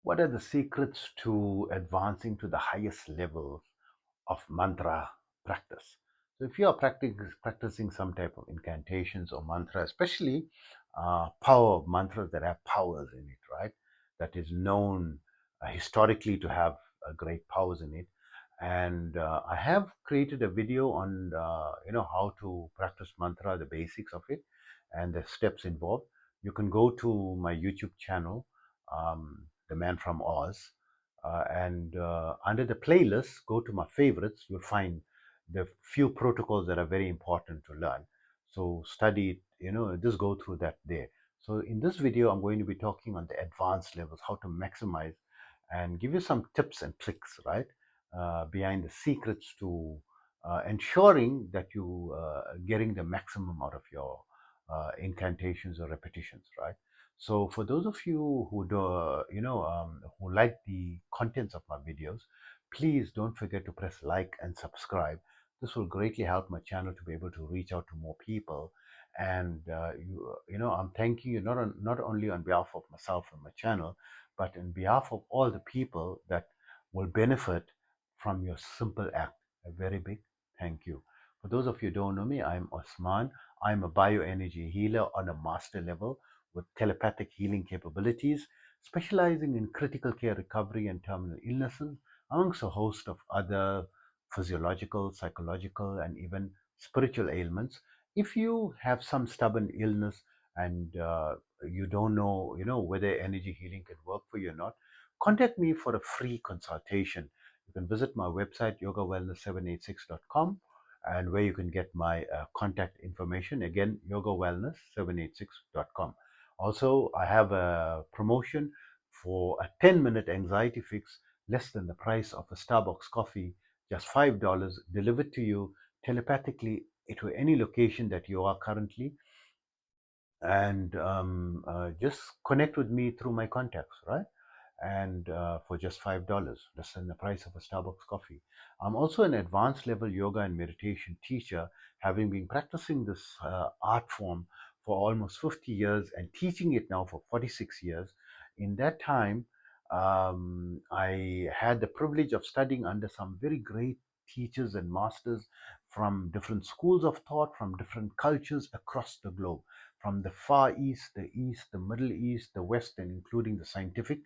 What are the secrets to advancing to the highest levels of mantra practice? So, if you are practicing some type of incantations or mantra, especially power of mantras that have powers in it, right? That is known historically to have great powers in it. And I have created a video on how to practice mantra, the basics of it, and the steps involved. You can go to my YouTube channel, The Man from Oz, and under the playlist, go to my favorites. You'll find the few protocols that are very important to learn. So study it, just go through that there. So in this video, I'm going to be talking on the advanced levels, how to maximize and give you some tips and tricks, right? Behind the secrets to ensuring that you getting the maximum out of your incantations or repetitions, right? So for those of you who do, who like the contents of my videos, please don't forget to press like and subscribe. This will greatly help my channel to be able to reach out to more people. And I'm thanking you not only on behalf of myself and my channel, but in behalf of all the people that will benefit from your simple act. A very big thank you. For those of you who don't know me, I'm Osman. I'm a bioenergy healer on a master level with telepathic healing capabilities, specializing in critical care recovery and terminal illnesses, amongst a host of other physiological, psychological, and even spiritual ailments. If you have some stubborn illness and you don't know, whether energy healing can work for you or not, contact me for a free consultation. You can visit my website, yogawellness786.com, and where you can get my contact information. Again, yogawellness786.com. Also, I have a promotion for a 10-minute anxiety fix, less than the price of a Starbucks coffee, just $5, delivered to you telepathically to any location that you are currently. And just connect with me through my contacts, right? And for just $5, less than the price of a Starbucks coffee. I'm also an advanced level yoga and meditation teacher, having been practicing this art form for almost 50 years and teaching it now for 46 years. In that time, I had the privilege of studying under some very great teachers and masters from different schools of thought, from different cultures across the globe, from the Far East, the Middle East, the West, and including the scientific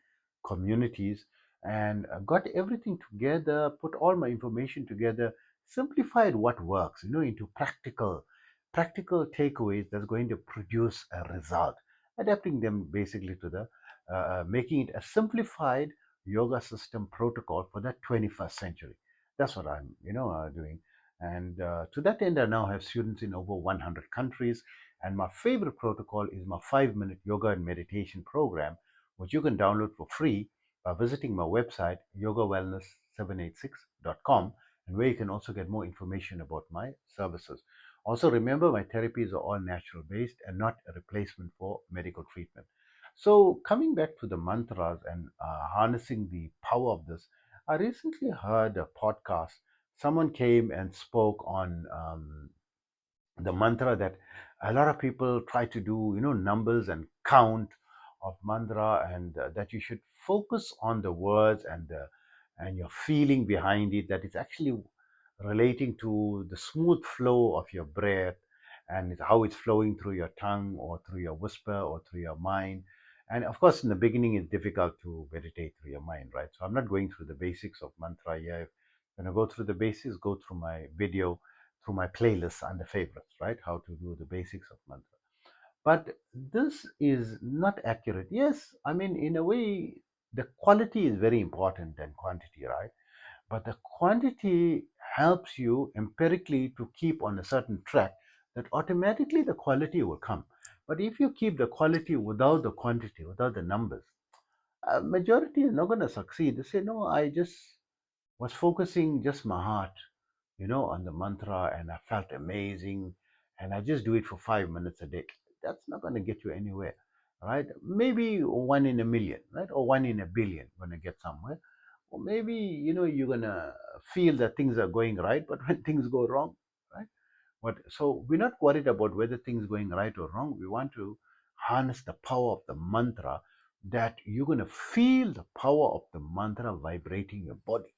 communities, and got everything together, put all my information together, simplified what works, into practical takeaways that's going to produce a result, adapting them basically to the making it a simplified yoga system protocol for the 21st century. That's what I'm doing. And to that end, I now have students in over 100 countries. And my favorite protocol is my 5-minute yoga and meditation program, which you can download for free by visiting my website, yogawellness786.com, and where you can also get more information about my services. Also, remember my therapies are all natural based and not a replacement for medical treatment. So, coming back to the mantras and harnessing the power of this, I recently heard a podcast. Someone came and spoke on the mantra that a lot of people try to do, numbers and count of mantra, and that you should focus on the words and your feeling behind it, that it's actually relating to the smooth flow of your breath and how it's flowing through your tongue or through your whisper or through your mind. And of course, in the beginning, it's difficult to meditate through your mind, right? So I'm not going through the basics of mantra here. If you're going to go through the basics, go through my video, through my playlist under favorites, right? How to do the basics of mantra. But this is not accurate. Yes, I mean, in a way, the quality is very important than quantity, right? But the quantity helps you empirically to keep on a certain track, that automatically the quality will come. But if you keep the quality without the quantity, without the numbers, a majority is not going to succeed. They say, no, I just was focusing just my heart, on the mantra, and I felt amazing, and I just do it for 5 minutes a day. That's not going to get you anywhere, right? Maybe one in a million, right? Or one in a billion going to get somewhere. Or maybe, you're going to feel that things are going right, but when things go wrong, right? So we're not worried about whether things going right or wrong. We want to harness the power of the mantra that you're going to feel the power of the mantra vibrating your body,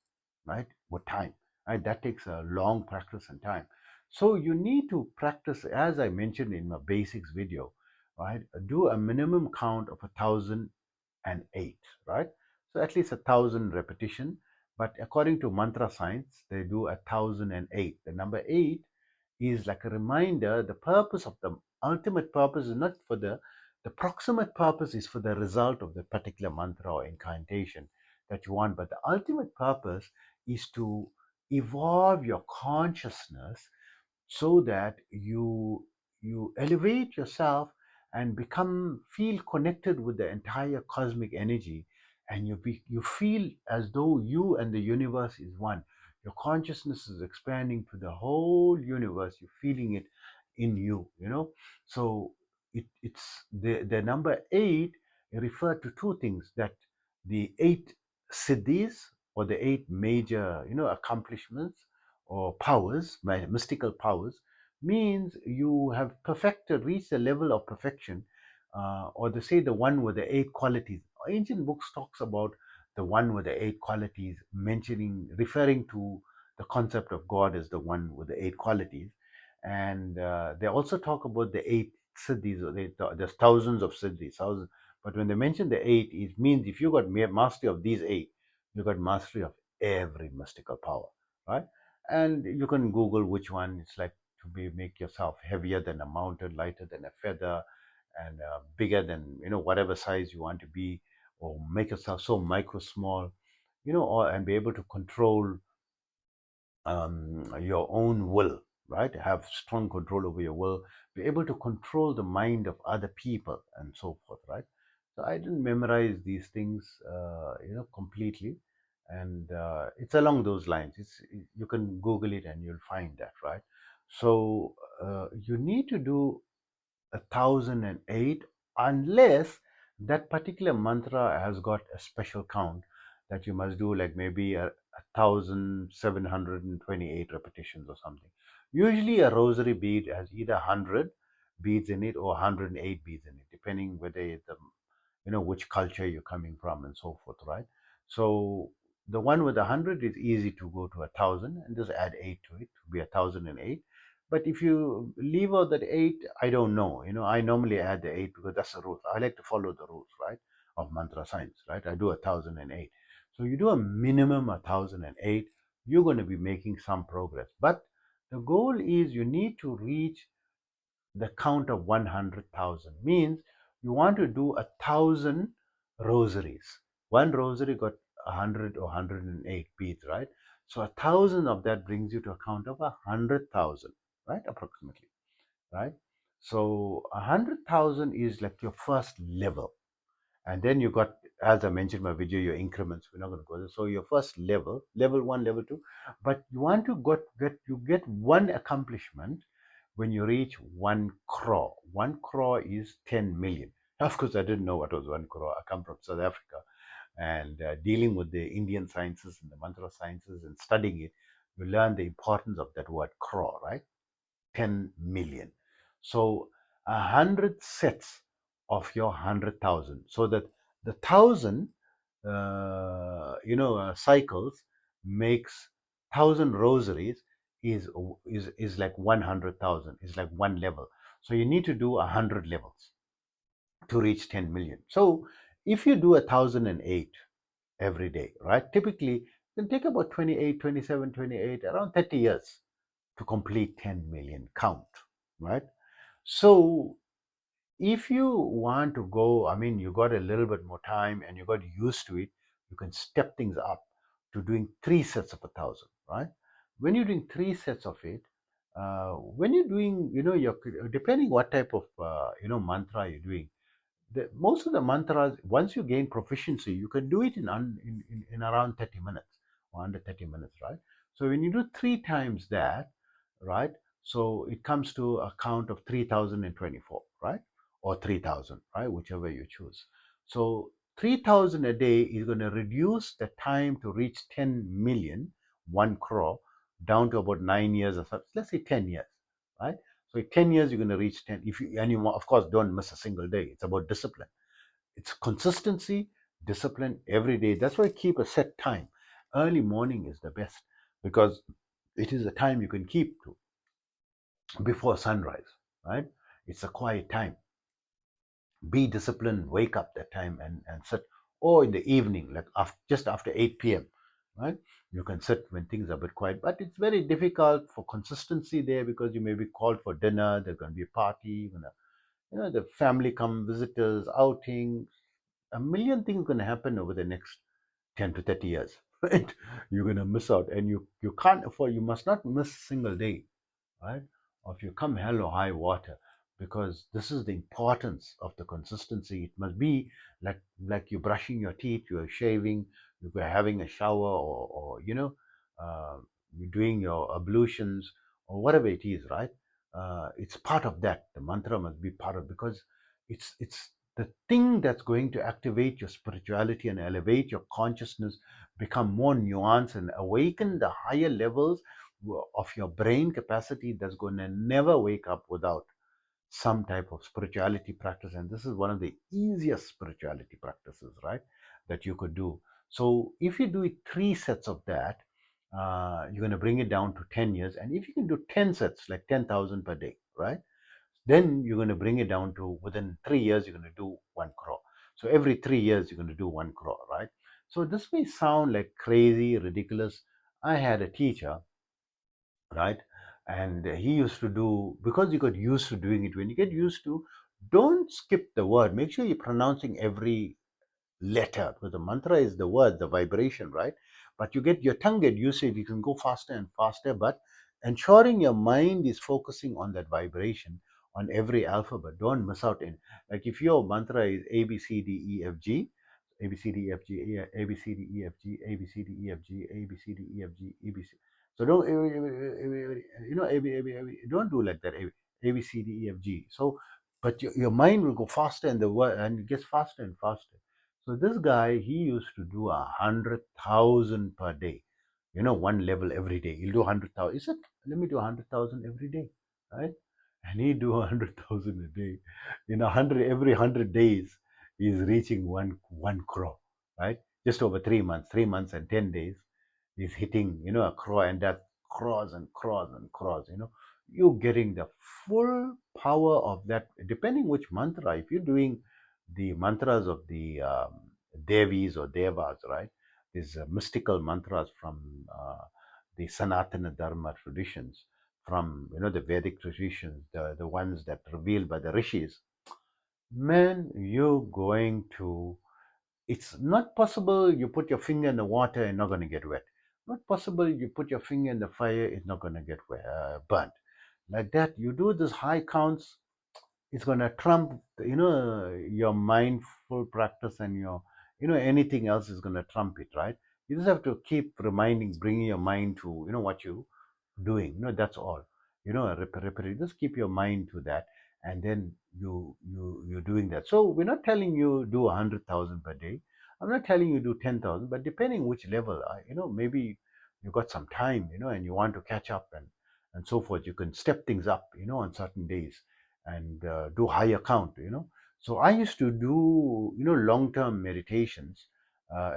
right? With time, right? That takes a long practice and time. So you need to practice, as I mentioned in my basics video, right? Do a minimum count of 1,008, right? So at least 1,000 repetition. But according to mantra science, they do 1,008. The number eight is like a reminder. The purpose of the ultimate purpose is not for the proximate purpose is for the result of the particular mantra or incantation that you want, but the ultimate purpose is to evolve your consciousness so that you elevate yourself and become feel connected with the entire cosmic energy, and you feel as though you and the universe is one. Your consciousness is expanding to the whole universe. You're feeling it in you, you know. So it's the number eight refer to two things: that the eight siddhis, or the eight major, accomplishments or powers, mystical powers, means you have perfected, reached a level of perfection, or they say the one with the eight qualities. Ancient books talks about the one with the eight qualities, referring to the concept of God as the one with the eight qualities. And they also talk about the eight siddhis, or there's thousands of siddhis, thousands. But when they mention the eight, it means if you got mastery of these eight, you got mastery of every mystical power, right? And you can Google which one. It's like to make yourself heavier than a mountain, lighter than a feather, and bigger than whatever size you want to be, or make yourself so micro small, or and be able to control your own will, right? Have strong control over your will, be able to control the mind of other people, and so forth, right? So I didn't memorize these things, completely, and it's along those lines. You can Google it and you'll find that, right? So you need to do 1,008, unless that particular mantra has got a special count that you must do, like maybe 1,728 repetitions or something. Usually a rosary bead has either 100 beads in it or 108 beads in it, depending whether it's which culture you're coming from and so forth, right? So the one with 100 is easy to go to 1,000 and just add 8 to it to be 1,008. But if you leave out that 8, I don't know. I normally add the 8 because that's the rules. I like to follow the rules, right, of mantra science, right? I do 1,008. So you do a minimum 1,008, you're going to be making some progress. But the goal is you need to reach the count of 100,000. Means you want to do 1,000 rosaries. One rosary got 100 or 108 beads, right? So 1,000 of that brings you to a count of 100,000, right? Approximately, right? So 100,000 is like your first level. And then you got, as I mentioned in my video, your increments. We're not going to go there. So your first level, level one, level two, but you want to get one accomplishment when you reach 1 crore. 1 crore is 10 million. Of course, I didn't know what was 1 crore. I come from South Africa, and dealing with the Indian sciences and the mantra sciences and studying it, you learn the importance of that word crore, right? 10 million. So 100 sets of your 100,000, so that the 1,000 cycles makes 1,000 rosaries is like 100,000, is like one level. So you need to do 100 levels to reach 10 million. So if you do 1,008 every day, right, typically it can take about 28, 27, 28, around 30 years to complete 10 million count, right? So if you want to go, I mean, you got a little bit more time and you got used to it, you can step things up to doing 3 sets of 1,000, right? When you're doing 3 sets of it, when you're doing, you're depending what type of, mantra you're doing, most of the mantras, once you gain proficiency, you can do it in around 30 minutes or under 30 minutes, right? So when you do 3 times that, right, so it comes to a count of 3,024, right, or 3,000, right, whichever you choose. So 3,000 a day is going to reduce the time to reach 10 million, 1 crore, down to about 9 years or so. Let's say 10 years, right? So in 10 years, you're going to reach 10. If you, and you, of course, don't miss a single day. It's about discipline. It's consistency, discipline every day. That's why I keep a set time. Early morning is the best because it is a time you can keep to before sunrise, right? It's a quiet time. Be disciplined, wake up that time and sit. Or in the evening, like just after 8 p.m., right? You can sit when things are a bit quiet. But it's very difficult for consistency there because you may be called for dinner, there's going to be a party, the family come, visitors, outing, a million things going to happen over the next 10 to 30 years, right? You're going to miss out and you can't afford, you must not miss a single day, right? Or if you come hell or high water, because this is the importance of the consistency. It must be like you're brushing your teeth, you're shaving, you're having a shower, or uh, you're doing your ablutions or whatever it is, right? It's part of that. The mantra must be part of because it's the thing that's going to activate your spirituality and elevate your consciousness, become more nuanced and awaken the higher levels of your brain capacity that's going to never wake up without some type of spirituality practice. And this is one of the easiest spirituality practices, right, that you could do. So if you do it 3 sets of that, you're going to bring it down to 10 years. And if you can do 10 sets, like 10,000 per day, right, then you're going to bring it down to within 3 years, you're going to do 1 crore. So every 3 years, you're going to do 1 crore, right? So this may sound like crazy, ridiculous. I had a teacher, right? And he used to do, because you got used to doing it, when you get used to, don't skip the word. Make sure you're pronouncing every letter because the mantra is the word, the vibration, right? But your tongue get used to it. You can go faster and faster, but ensuring your mind is focusing on that vibration on every alphabet. Don't miss out in, like, if your mantra is A B C D E F G, A B C D E F G, A B C D E F G, A B C D E F G, A B C D E F G, A B C. So don't don't do like that. A B C D E F G. So, but your mind will go faster and the word and it gets faster and faster. So this guy, he used to do 100,000 per day. One level every day. He'll do 100,000. He said, "Let me do 100,000 every day, right?" And he do 100,000 a day. In 100 every 100 days, he's reaching one crore, right? Just over 3 months, 3 months and 10 days, he's hitting a crore, and that crores and crores and crores. You're getting the full power of that. Depending which mantra, if you're doing the mantras of the Devis or Devas, right? These mystical mantras from the Sanatana Dharma traditions, from the Vedic traditions, the ones that revealed by the rishis. Man, you're going to. It's not possible you put your finger in the water and not going to get wet. Not possible you put your finger in the fire, it's not going to get burnt. Like that, you do this high counts, it's going to trump your mindful practice, and your anything else is going to trump it, right? You just have to keep reminding, bringing your mind to what you doing. That's all. Just keep your mind to that, and then you're doing that. So we're not telling you do 100,000 per day. I'm not telling you do 10,000, but depending which level, maybe you got some time, and you want to catch up and so forth. You can step things up, on certain days, and do higher count. So I used to do long-term meditations,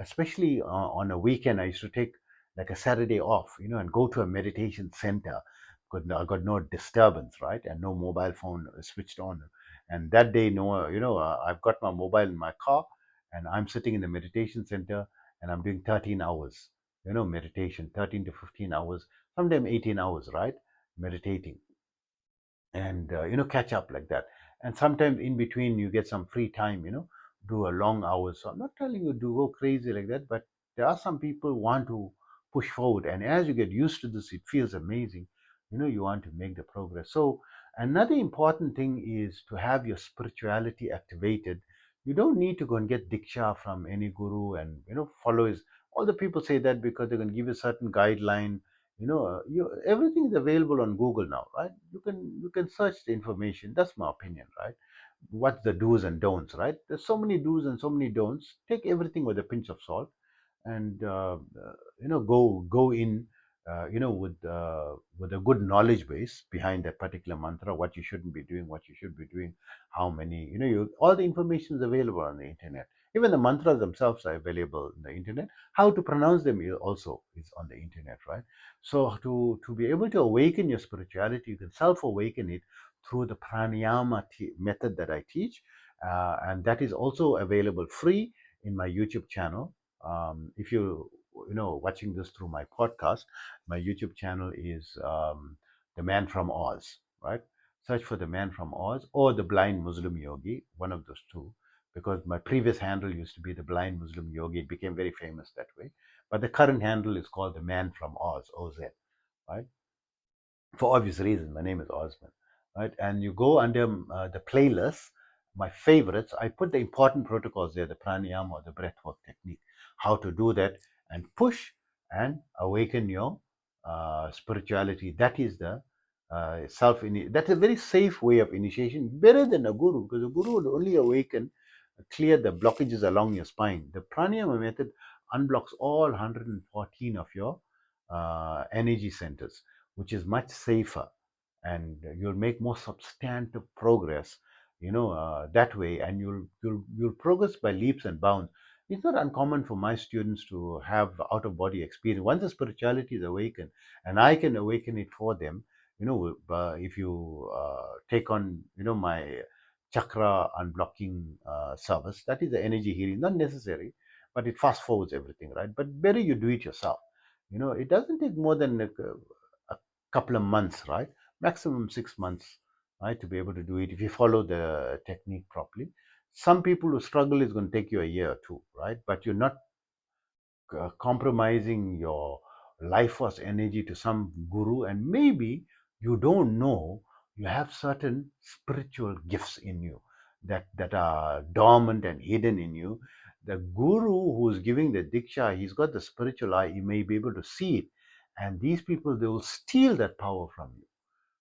especially on a weekend. I used to take like a Saturday off, and go to a meditation center because I got no disturbance, right? And no mobile phone switched on. And that day, no, I've got my mobile in my car, and I'm sitting in the meditation center, and I'm doing 13 hours, meditation, 13 to 15 hours, sometimes 18 hours, right? Meditating and catch up like that. And sometimes in between you get some free time, do a long hours. So I'm not telling you to go crazy like that, but there are some people who want to push forward, and as you get used to this, it feels amazing. You want to make the progress. So another important thing is to have your spirituality activated. You don't need to go and get diksha from any guru and follow his. All the people say that because they're going to give you a certain guideline. Everything is available on Google now, right? You can search the information. That's my opinion, right? What's the do's and don'ts, right? There's so many do's and so many don'ts. Take everything with a pinch of salt, and go in. with a good knowledge base behind that particular mantra, what you shouldn't be doing, what you should be doing, how many, all the information is available on the internet. Even the mantras themselves are available on the internet. How to pronounce them also is on the internet, right? So to be able to awaken your spirituality, you can self awaken it through the pranayama method that I teach, and that is also available free in my YouTube channel. If watching this through my podcast, my YouTube channel is The Man from Oz, right? Search for The Man from Oz or The Blind Muslim Yogi, one of those two, because my previous handle used to be The Blind Muslim Yogi. It became very famous that way. But the current handle is called The Man from Oz, OZ, right? For obvious reasons, my name is Osman, right? And you go under the playlist, my favorites, I put the important protocols there, the pranayama or the breathwork technique, how to do that and push and awaken your spirituality. That is the that's a very safe way of initiation, better than a guru, because a guru would only awaken, clear the blockages along your spine. The pranayama method unblocks all 114 of your energy centers, which is much safer, and you'll make more substantive progress, that way, and you'll progress by leaps and bounds. It's not uncommon for my students to have out of body experience once the spirituality is awakened, and I can awaken it for them. If you take on my chakra unblocking service, that is the energy healing, not necessary, but it fast forwards everything, right? But better you do it yourself. It doesn't take more than a couple of months, right? Maximum 6 months, right, to be able to do it if you follow the technique properly. Some people who struggle is going to take you a year or two, right? But you're not compromising your life force energy to some guru, and maybe you don't know you have certain spiritual gifts in you that are dormant and hidden in you. The guru who's giving the diksha, he's got the spiritual eye, he may be able to see it, and these people, they will steal that power from you.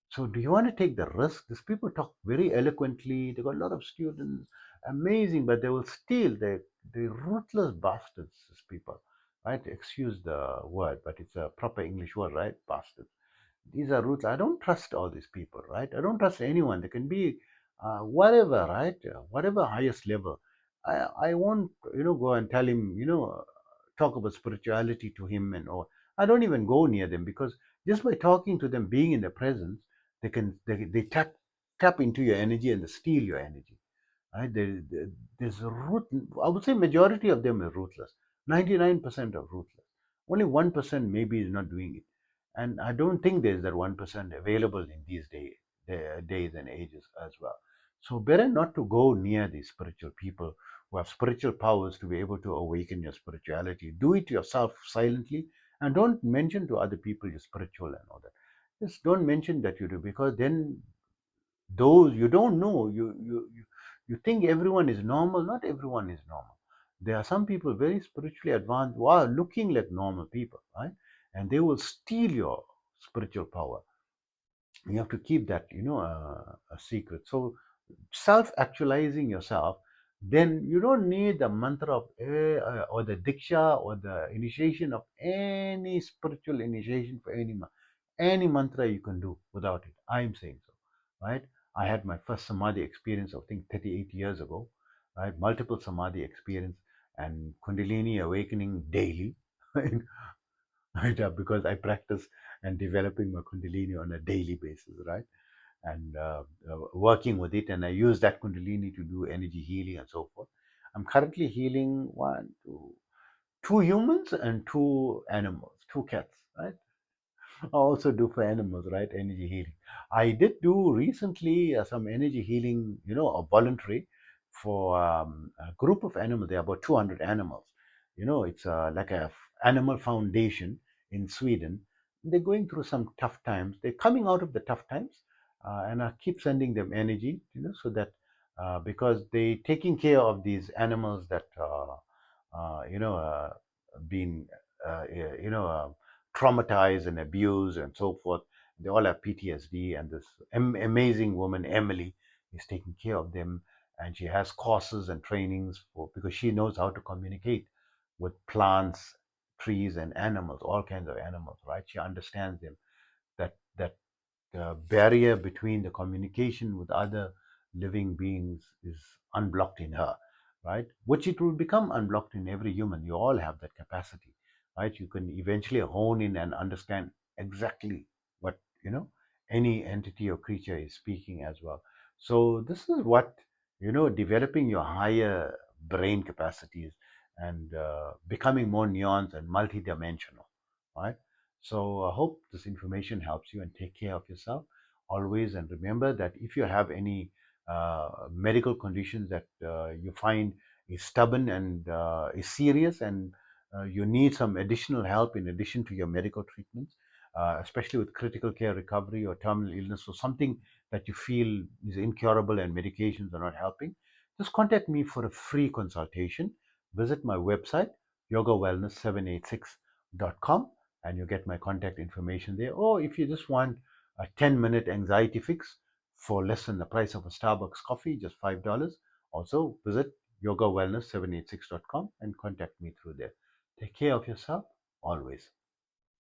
So do you want to take the risk? These people talk very eloquently. They got a lot of students, amazing, but they will steal. They ruthless bastards. These people, right? Excuse the word, but it's a proper English word, right? Bastards. These are ruthless. I don't trust all these people, right? I don't trust anyone. They can be whatever, right? Whatever highest level. I won't, go and tell him, talk about spirituality to him and all. I don't even go near them, because just by talking to them, being in their presence, they tap into your energy and they steal your energy. Right? There's a root. I would say majority of them are ruthless. 99% of ruthless. Only 1% maybe is not doing it, and I don't think there's that 1% available in these days and ages as well. So better not to go near these spiritual people who have spiritual powers to be able to awaken your spirituality. Do it yourself silently, and don't mention to other people you're spiritual and all that. Just don't mention that you do, because then those you don't know, you think everyone is normal. Not everyone is normal. There are some people very spiritually advanced who are looking like normal people, right? And they will steal your spiritual power. You have to keep that, a secret. So self actualizing yourself, then you don't need the mantra of or the diksha or the initiation of any spiritual initiation for any mantra you can do without it. I'm saying so, right? I had my first samadhi experience, I think 38 years ago, right? Multiple samadhi experience and kundalini awakening daily, right? Because I practice and developing my kundalini on a daily basis, right? And working with it, and I use that kundalini to do energy healing and so forth. I'm currently healing two humans and two animals, two cats, right? I also do for animals, right? Energy healing. I did do recently some energy healing, a voluntary for a group of animals. There are about 200 animals. It's like a animal foundation in Sweden. They're going through some tough times. They're coming out of the tough times, and I keep sending them energy, so that because they taking care of these animals that been you know traumatized and abused and so forth. They all have PTSD, and this amazing woman Emily is taking care of them, and she has courses and trainings because she knows how to communicate with plants, trees and animals, all kinds of animals, right? She understands them. That barrier between the communication with other living beings is unblocked in her, right? Which it will become unblocked in every human. You all have that capacity, right? You can eventually hone in and understand exactly what, any entity or creature is speaking as well. So this is what, developing your higher brain capacities and becoming more nuanced and multidimensional, right? So I hope this information helps you, and take care of yourself always. And remember that if you have any medical conditions that you find is stubborn and is serious, and you need some additional help in addition to your medical treatments, especially with critical care recovery or terminal illness or something that you feel is incurable and medications are not helping, just contact me for a free consultation. Visit my website, yogawellness786.com, and you get my contact information there. Or if you just want a 10-minute anxiety fix for less than the price of a Starbucks coffee, just $5, also visit yogawellness786.com and contact me through there. Take care of yourself always.